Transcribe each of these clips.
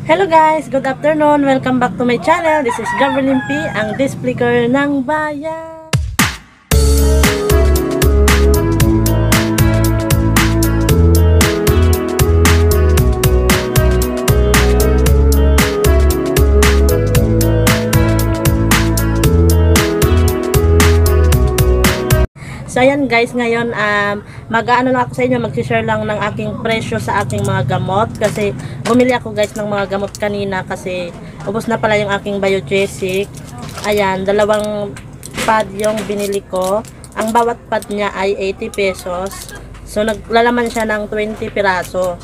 Hello guys, good afternoon. Welcome back to my channel. This is Javelin P, ang display girl ng bayan. So ayan guys, ngayon mag-aano lang ako sa inyo, mag-share lang ng aking presyo sa aking mga gamot kasi bumili ako guys ng mga gamot kanina kasi ubos na pala yung aking Biogesic. Ayan, dalawang pad yung binili ko. Ang bawat pad niya ay 80 pesos. So naglalaman siya ng 20 piraso.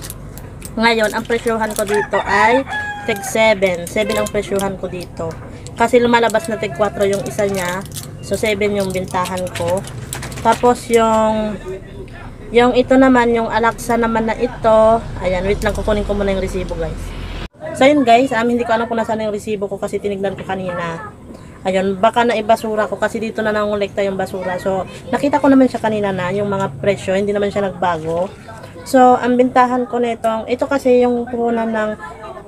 Ngayon, ang presyohan ko dito ay tig 7. 7 ang presyohan ko dito. Kasi lumalabas na tig 4 yung isa niya. So 7 yung bintahan ko. Tapos yung ito naman, yung Alaxa naman na ito, ayan, wait lang, kukunin ko muna yung resibo guys. So yun guys, hindi ko alam kung nasaan yung resibo ko kasi tinignan ko kanina. Ayun, baka naibasura ko kasi dito na nangolekta yung basura. So nakita ko naman siya kanina na yung mga presyo, hindi naman siya nagbago. So ang bintahan ko nitong, ito kasi yung puhunan ng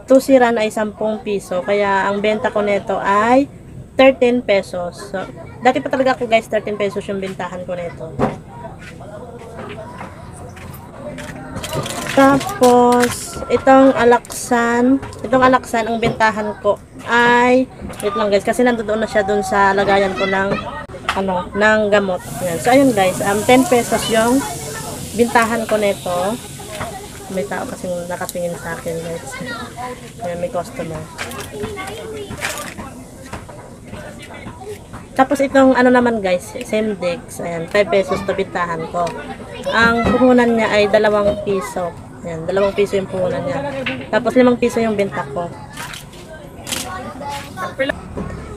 2 siran ay 10 piso. Kaya ang benta ko nito ay 13 pesos. So, dati pa talaga ako guys, 13 pesos yung bintahan ko nito. Tapos, itong Alaxan ang bintahan ko ay, wait lang guys, kasi nandoon na siya dun sa lagayan ko ng, ng gamot. Yan. So, ayun guys, 10 pesos yung bintahan ko nito. May tao kasi nakatingin sa akin guys. Yan, may customer. Tapos itong naman guys, Semdex, ayan, 5 pesos to bintahan ko. Ang puhunan niya ay 2 piso. Ayan, 2 piso yung puhunan niya. Tapos 5 piso yung benta ko.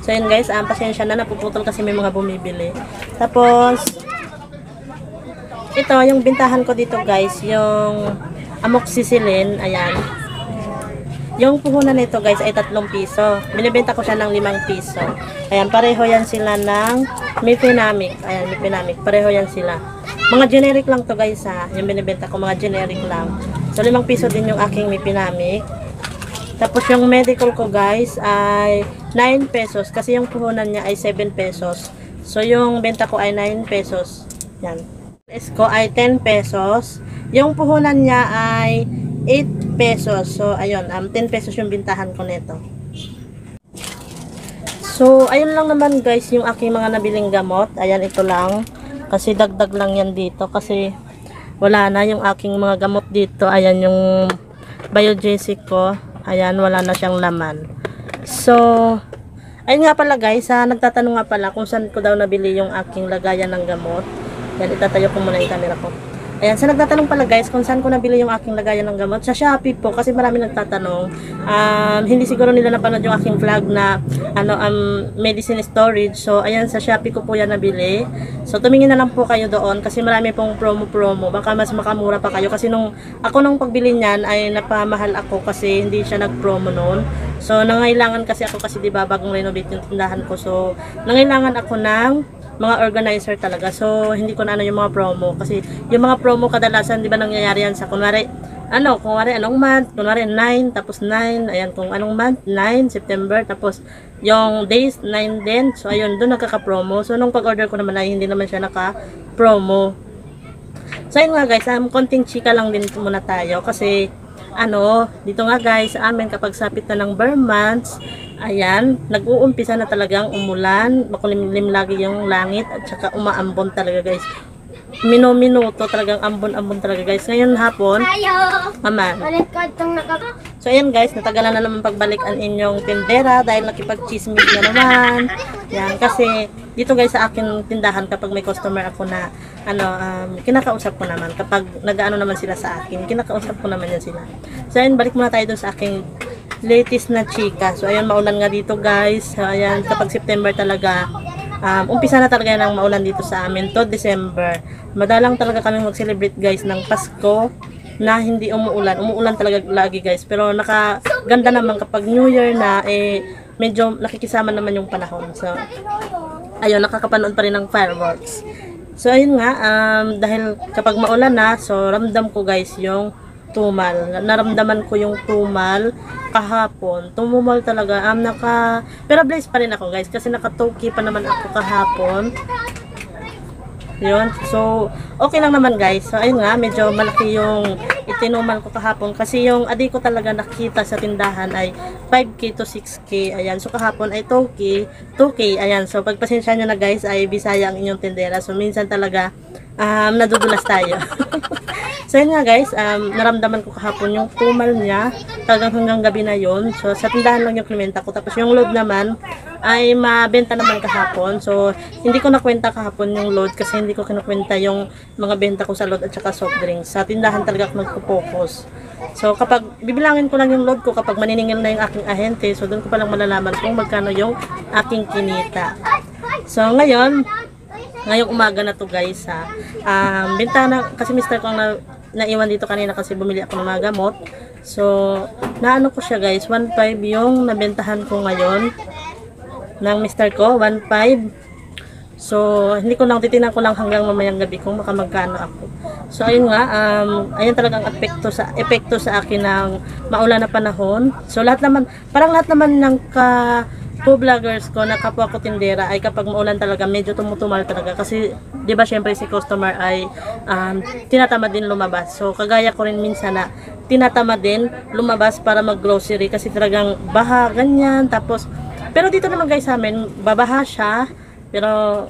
So ayan guys, pasensya na, napuputol kasi may mga bumibili. Tapos, ito, yung bintahan ko dito guys, yung amoxicillin, ayan. Yung puhunan nito guys ay 3 piso. Binibenta ko siya ng 5 piso. Ayan, pareho yan sila ng Mefenamic. Ayan, Mefenamic. Pareho yan sila. Mga generic lang to guys ha. Yung binibenta ko, mga generic lang. So 5 piso din yung aking Mefenamic. Tapos yung medical ko guys ay 9 pesos. Kasi yung puhunan niya ay 7 pesos. So yung benta ko ay 9 pesos. Yan. S ko ay 10 pesos. Yung puhunan niya ay 8 pesos. So, ayun, 10 pesos yung bintahan ko nito. So, ayun lang naman guys, yung aking mga nabiling gamot. Ayan, ito lang. Kasi dagdag lang yan dito. Kasi wala na yung aking mga gamot dito. Ayan, yung Biogesic ko. Ayan, wala na siyang laman. So, ayun nga pala guys, nagtatanong nga pala kung saan ko daw nabili yung aking lagayan ng gamot. Yan, itatayo ko muna yung camera ko. Ayan, sa nagtatanong pala guys kung saan ko nabili yung aking lagayan ng gamot, sa Shopee po kasi marami nagtatanong. Hindi siguro nila napanood yung aking vlog na medicine storage. So ayan, sa Shopee ko po yan nabili. So tumingin na lang po kayo doon kasi marami pong promo. Baka mas makamura pa kayo kasi nung pagbili niyan ay napamahal ako kasi hindi siya nag-promo noon. So nangailangan kasi ako kasi 'di ba bagong renovate yung tindahan ko. So nangailangan ako ng mga organizer talaga. So, hindi ko na yung mga promo. Kasi, yung mga promo kadalasan, di ba nangyayari yan sa, kunwari anong month, kunwari 9, tapos 9, ayan, kung anong month, 9, September, tapos, yung days, 9 din. So, ayun, doon nagkaka-promo. So, nung pag-order ko naman ay hindi naman siya naka-promo. So, ayun nga guys, konting chika lang din muna tayo. Kasi, dito nga guys, sa amin, kapag sapit na ng bare months, ayan, nag-uumpisa na talagang umulan, makulimlim lagi yung langit at saka umaambon talaga guys. Minuto talagang ambon talaga guys. Ngayon hapon, aman. So ayan guys, natagalan na naman pagbalik ang inyong tindera dahil nakipag-chismis na naman. Yan, kasi dito guys sa akin tindahan kapag may customer ako na kinakausap ko naman. Kapag nag-ano naman sila sa akin, kinakausap ko naman yan sila. So ayan, balik muna tayo dun sa aking latest na chika. So ayan, maulan nga dito guys. So ayan, kapag September talaga, umpisa na talaga ng maulan dito sa amin to December. Madalang talaga kami mag-celebrate guys ng Pasko na hindi umuulan. Umuulan talaga lagi guys. Pero nakaganda naman kapag New Year na medyo nakikisama naman yung panahon. So ayun, nakakapanood pa rin ng fireworks. So ayun nga, dahil kapag maulan na, so ramdam ko guys yung tumal. Naramdaman ko yung tumal kahapon. Tumumal talaga. Pero blessed pa rin ako guys kasi naka-toki pa naman ako kahapon. Yun. So, okay lang naman guys. So, ayun nga, medyo malaki yung itinumal ko kahapon. Kasi yung adik ko talaga nakita sa tindahan ay 5K to 6K. Ayan. So, kahapon ay 2K. Ayan. So, pagpasensya nyo na guys, ay Bisaya ang inyong tindera. So, minsan talaga, nadudulas tayo. So, yun nga guys, naramdaman ko kahapon yung tumal niya. Talagang hanggang gabi na yun. So, sa tindahan lang yung kinwenta ko. Tapos, yung load naman, ay mabenta naman kahapon. So, hindi ko nakwenta kahapon yung load kasi hindi ko kinukwenta yung mga benta ko sa load at saka soft drinks. Sa tindahan talaga ako nagpo-focus. So, kapag bibilangin ko lang yung load ko, kapag maniningil na yung aking ahente, so doon ko palang malalaman kung magkano yung aking kinita. So, ngayong umaga na to guys, bintana, kasi mister ko ang naiwan dito kanina kasi bumili ako ng mga gamot. So, naano ko siya guys, 1.5 yung nabentahan ko ngayon ng mister ko, 1.5. So, hindi ko lang, titinan ko lang hanggang mamayang gabi kung magkano ako. So, ayun nga, ayun talagang epekto sa akin ng maulan na panahon. So, parang lahat naman ng vloggers ko na kapwa ko tindera ay kapag maulan talaga medyo tumutumal talaga kasi 'di ba syempre si customer ay tinatamad din lumabas. So kagaya ko rin minsan na tinatamad din lumabas para mag-grocery kasi talagang baha ganyan. Tapos pero dito naman guys sa amin babaha siya pero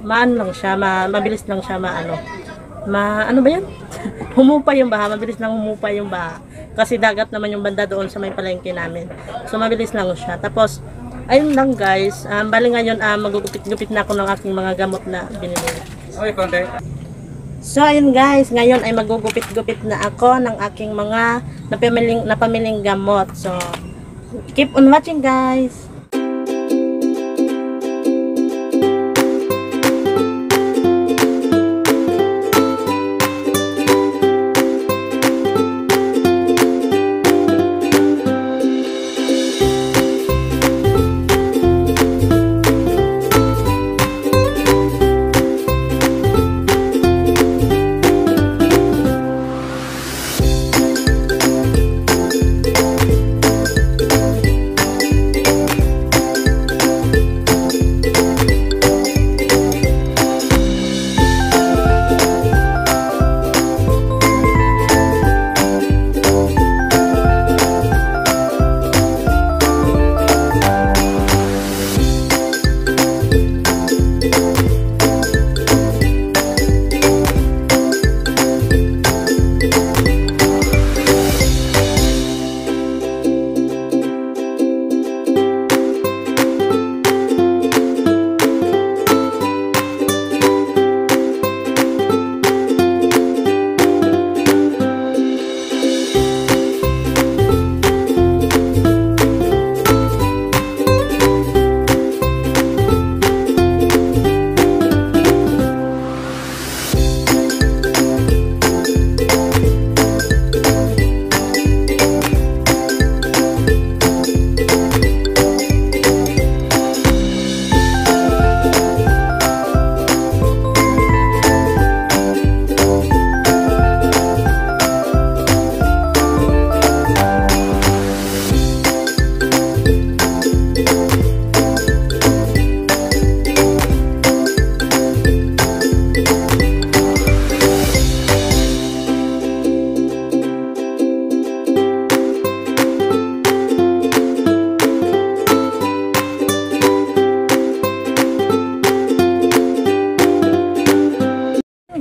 mabilis lang siya ano ba 'yan? Humupa yung baha, mabilis lang humupa yung baha. Kasi dagat naman yung banda doon sa may palengke namin. So mabilis lang siya. Tapos ayun lang guys, bali ngayon magugupit-gupit na ako ng aking mga gamot na binili. Okay, konti. So ayun guys, ngayon ay magugupit-gupit na ako ng aking mga napamiling gamot. So keep on watching guys.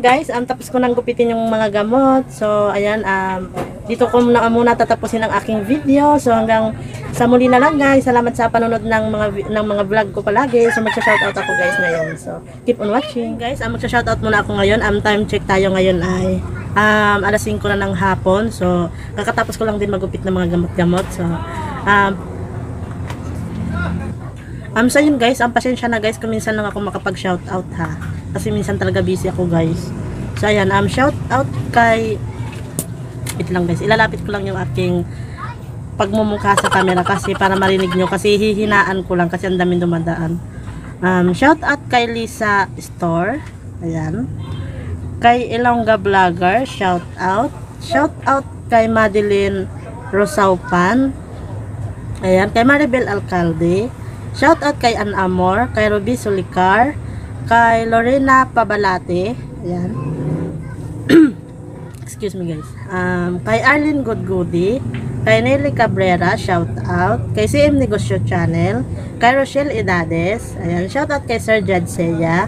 Guys, tapos ko nang gupitin yung mga gamot. So, ayan, dito ko muna tatapusin ang aking video. So, hanggang sa muli na lang guys. Salamat sa panonood ng mga vlog ko palagi. So, magsha-shoutout ako guys ngayon. So, keep on watching. Guys, magsha-shoutout muna ako ngayon. Time check tayo ngayon ay alas 5 na ng hapon. So, kakatapos ko lang din magupit ng mga gamot-gamot. So, so yun guys, pasensya na guys kung minsan lang ako makapag-shoutout ha. Kasi minsan talaga busy ako guys. So ayan, shoutout kay... Wait lang guys, ilalapit ko lang yung aking pagmumukha sa camera kasi para marinig nyo. Kasi hihinaan ko lang kasi ang daming dumadaan. Shoutout kay Lisa Store. Ayan. Kay Ilongga Vlogger, shoutout. Shoutout kay Madeline Rosaupan. Ayan, kay Maribel Alcalde. Shout out kay Ann Amor, kay Ruby Sulicar, kay Lorena Pabalate. Ayan. Excuse me guys. Kay Arlene Godgudi, kay Nelly Cabrera, shout out. Kay CM Negosyo Channel, kay Rochelle Edades. Ayan, shout out kay Sir Jad Seya,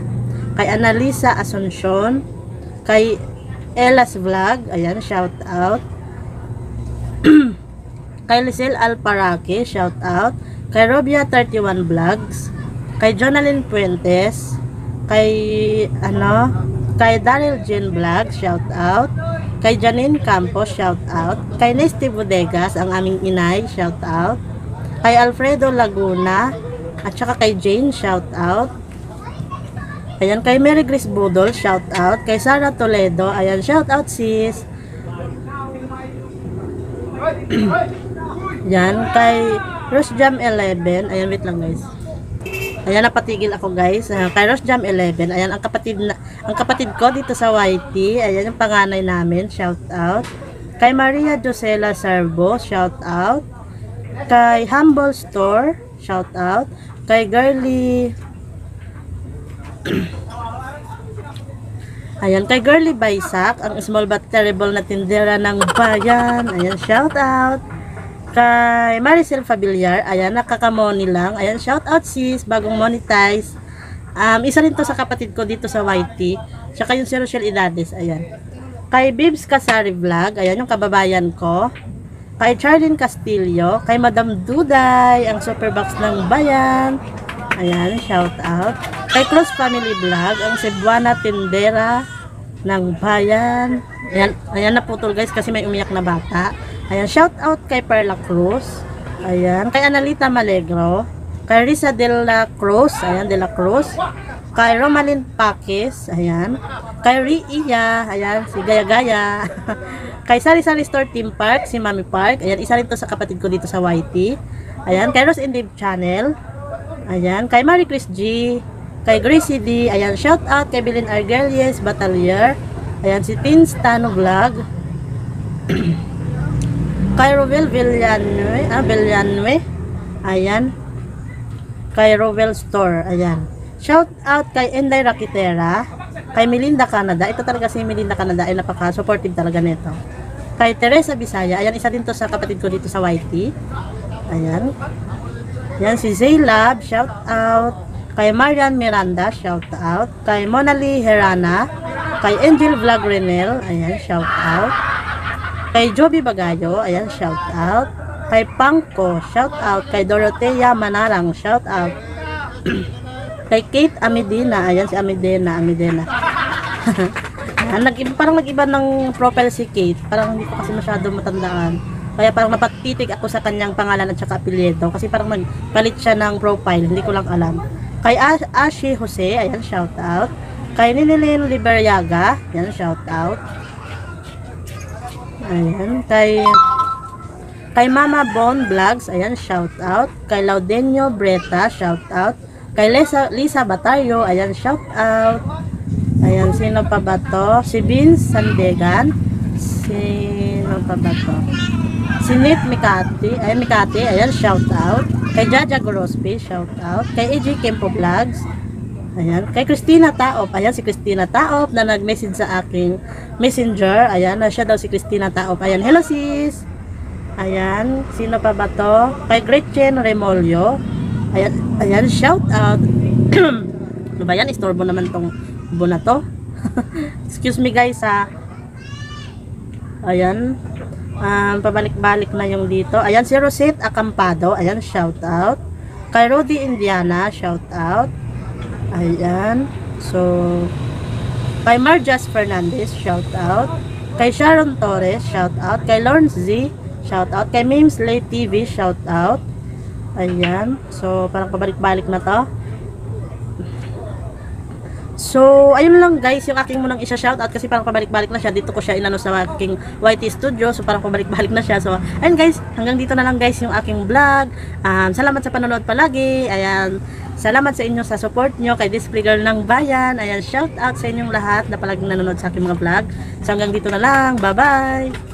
kay Annalisa Asuncion, kay Ella's Vlog. Ayan, shout out. Kay Lisel Alparake, shout out. Kay Robia 31 Vlogs, kay Jonalyn Puentes, kay Daryl Jean Vlog, shout out. Kay Janine Campos, shout out. Kay Nesty Bodegas, ang aming inay, shout out. Kay Alfredo Laguna, at saka kay Jane, shout out. Ayan, kay Mary Grace Budol, shout out. Kay Sara Toledo, ayan, shout out sis. Yan, kay Rosjam 11, ayan, wait lang guys. Ayan, napatigil ako guys. Kay Rosjam 11, ayan, ang kapatid ko dito sa YT, ayan yung panganay namin, shout out. Kay Maria Josela Serbo, shout out. Kay Humble Store, shout out. Kay Girly ayan, kay Girly Baisak, ang small but terrible na tindera ng bayan, ayan, shout out. Kay Maricel Fabiliar, ayan, nakakamoni lang, ayan, shout out sis, bagong monetize. Isa rin to sa kapatid ko dito sa YT, tsaka yung si Rochelle Edades, ayan. Kay Bibs Kasari Vlog, ayan, yung kababayan ko. Kay Charlene Castillo, kay Madam Duday, ang superbox ng bayan, ayan, shout out. Kay Cruz Family Vlog, ang Cebuana tindera ng bayan, ayan, ayan, naputol guys kasi may umiyak na bata. Ayan, shout out kay Perla Cruz. Ayan, kay Analita Malegro, kay Risa de la Cruz, ayan, de la Cruz. Kay Romalyn Pakis, ayan. Kay Ria, ayan, si Gaya Gaya. Kay Sari Sari Store Team Park, si Mami Park. Ayan, isa rin to sa kapatid ko dito sa YT. Ayan, kay Rose and Dave Channel. Ayan, kay Marie Chris G. Kay Gracie D. Ayan, shout out kay Bilin Argelies Batalier. Ayan, si Tins Tano Vlog. Kay Rovel Villanueva, ayan. Kay Rovel Store, ayan. Shout out kay Enday Rakitera, kay Melinda Canada. Ito talaga si Melinda Canada ay napaka-supportive talaga nito. Kay Teresa Bisaya, ayan, isa din to sa kapatid ko dito sa YT. Ayan. Ayan, si Zaylab, shout out. Kay Marian Miranda, shout out. Kay Monali Herana, kay Angel Vlog Renel, ayan, shout out. Kay Joby Bagayo, ayan, shout out. Kay Pangko, shout out. Kay Dorotea Manarang, shout out. Kay Kate Amedina, ayan si Amedina. Parang nag-iba ng profile si Kate. Parang hindi ko kasi masyado matandaan. Kaya parang napatitig ako sa kanyang pangalan at saka apelyido. Kasi parang nagpalit siya ng profile, hindi ko lang alam. Kay Ashi Jose, ayan, shout out. Kay Ninilin Liberiaga, ayan, shout out. Ayan, kay Mama Bon Vlogs, ayan, shout out. Kay Laudenio Breta, shout out. Kay Lisa Batario, ayan, shout out. Ayan, sino pa ba to? Si Vince Sandegan. Sino pa ba to? Si Nit Mikati, ayan, shout out. Kay Jaja Gorospe, shout out. Kay AJ Kempo Vlogs. Ayan, kay Christina Taop, ayan si Christina Taop na nag-message sa aking messenger, ayan, na siya daw si Christina Taop, ayan, hello sis, ayan, sino pa ba to? Kay Gretchen Remolyo, ayan, shout out. Ano ba yan, istorbo naman tong buo na to. Excuse me guys ha. Ayan, pabalik-balik na yung dito, ayan, si Rosette Acampado, ayan, shout out. Kay Rudy Indiana, shout out. Ayan, so kay Marjas Fernandez, shout out. Kay Sharon Torres, shout out. Kay Lawrence Z, shout out. Kay Memes Lay TV, shout out. Ayan, so parang pabalik-balik na to. So, ayun lang guys, yung aking munang isa-shoutout kasi parang pabalik-balik na siya. Dito ko siya inano sa aking YT studio. So, parang pabalik-balik na siya. So, ayun guys, hanggang dito na lang guys yung aking vlog. Salamat sa panonood palagi. Ayan, salamat sa inyo sa support nyo kay Display Girl ng Bayan. Ayan, shoutout sa inyong lahat na palaging nanonood sa aking mga vlog. So, hanggang dito na lang. Bye-bye!